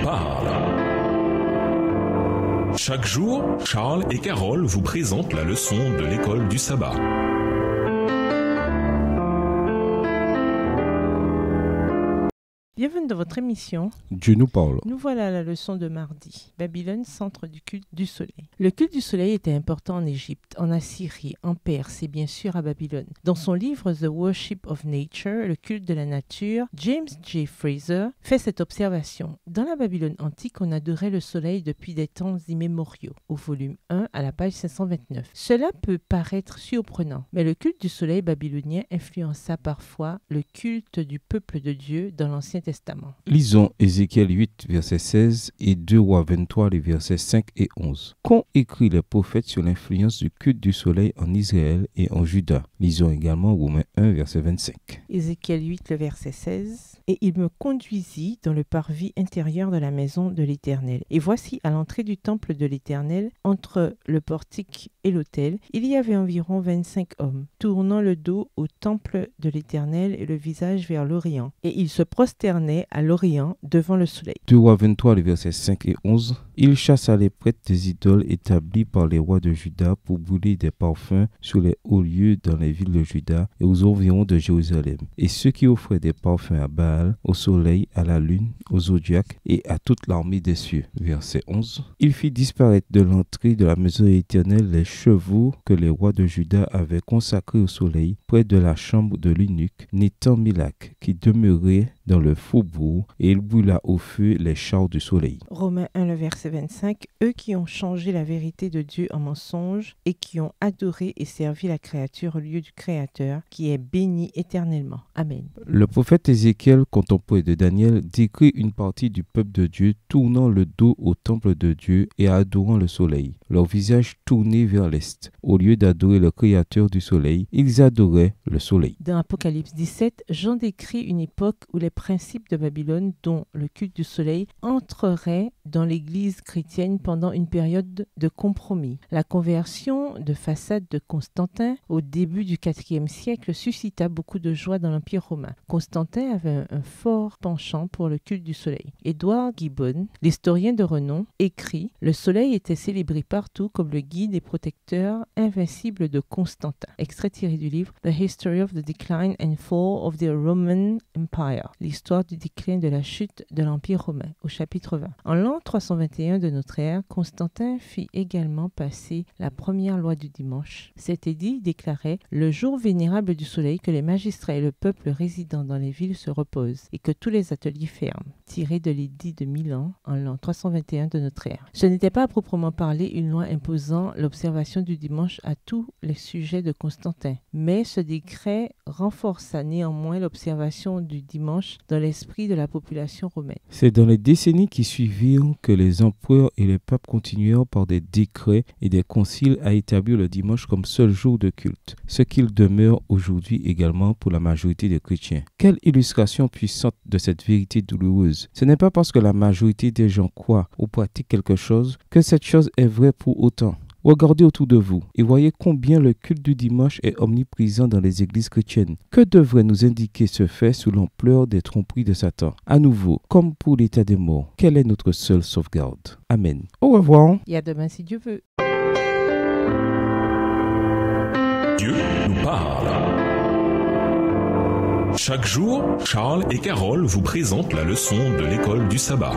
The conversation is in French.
nous parle. Chaque jour, Charles et Carole vous présentent la leçon de l'école du sabbat. Bienvenue dans votre émission. Dieu nous parle. Nous voilà à la leçon de mardi. Babylone, centre du culte du soleil. Le culte du soleil était important en Égypte, en Assyrie, en Perse et bien sûr à Babylone. Dans son livre The Worship of Nature, le culte de la nature, James J. Fraser fait cette observation. Dans la Babylone antique, on adorait le soleil depuis des temps immémoriaux, au volume 1 à la page 529. Cela peut paraître surprenant, mais le culte du soleil babylonien influença parfois le culte du peuple de Dieu dans l'Ancien Testament. Lisons Ézéchiel 8, verset 16 et 2 Rois 23, les versets 5 et 11. Qu'ont écrit les prophètes sur l'influence du culte du soleil en Israël et en Juda? Lisons également Romains 1, verset 25. Ézéchiel 8, le verset 16. « Et il me conduisit dans le parvis intérieur de la maison de l'Éternel. Et voici, à l'entrée du temple de l'Éternel, entre le portique et l'autel, il y avait environ 25 hommes, tournant le dos au temple de l'Éternel et le visage vers l'Orient. Et ils se prosternaient à l'Orient devant le soleil. » 2 Rois 23, les versets 5 et 11. Il chassa les prêtres des idoles établies par les rois de Juda pour brûler des parfums sur les hauts lieux dans les villes de Juda et aux environs de Jérusalem. Et ceux qui offraient des parfums à Baal, au soleil, à la lune, au zodiaque et à toute l'armée des cieux. Verset 11. Il fit disparaître de l'entrée de la maison éternelle les chevaux que les rois de Juda avaient consacrés au soleil près de la chambre de l'eunuque Nétan-Milak qui demeurait dans le faubourg, et il brûla au feu les chars du soleil. Romains 1, le verset 25. Eux qui ont changé la vérité de Dieu en mensonge et qui ont adoré et servi la créature au lieu du Créateur, qui est béni éternellement. Amen. Le prophète Ézéchiel, contemporain de Daniel, décrit une partie du peuple de Dieu tournant le dos au temple de Dieu et adorant le soleil, leur visage tourné vers l'est. Au lieu d'adorer le Créateur du soleil, ils adoraient le soleil. Dans Apocalypse 17, Jean décrit une époque où les principes de Babylone, dont le culte du soleil, entreraient dans l'Église chrétienne pendant une période de compromis. La conversion de façade de Constantin au début du IVe siècle suscita beaucoup de joie dans l'Empire romain. Constantin avait un fort penchant pour le culte du soleil. Edward Gibbon, l'historien de renom, écrit « Le soleil était célébré partout comme le guide et protecteur invincible de Constantin ». Extrait tiré du livre « The History of the Decline and Fall of the Roman Empire », l'histoire du déclin de la chute de l'Empire romain, au chapitre 20. En l'an 321 de notre ère, Constantin fit également passer la première loi du dimanche. Cet édit déclarait « Le jour vénérable du soleil que les magistrats et le peuple résidant dans les villes se reposent et que tous les ateliers ferment », tiré de l'édit de Milan en l'an 321 de notre ère. Ce n'était pas à proprement parler une loi imposant l'observation du dimanche à tous les sujets de Constantin, mais ce décret renforça néanmoins l'observation du dimanche dans l'esprit de la population romaine. C'est dans les décennies qui suivirent que les empereurs et les papes continuèrent par des décrets et des conciles à établir le dimanche comme seul jour de culte, ce qu'il demeure aujourd'hui également pour la majorité des chrétiens. Quelle illustration puissante de cette vérité douloureuse. Ce n'est pas parce que la majorité des gens croient ou pratiquent quelque chose que cette chose est vraie pour autant. Regardez autour de vous et voyez combien le culte du dimanche est omniprésent dans les églises chrétiennes. Que devrait nous indiquer ce fait sous l'ampleur des tromperies de Satan? À nouveau, comme pour l'état des morts, quelle est notre seule sauvegarde? Amen. Au revoir. Et à demain si Dieu veut. Dieu nous parle. Chaque jour, Charles et Carole vous présentent la leçon de l'école du sabbat.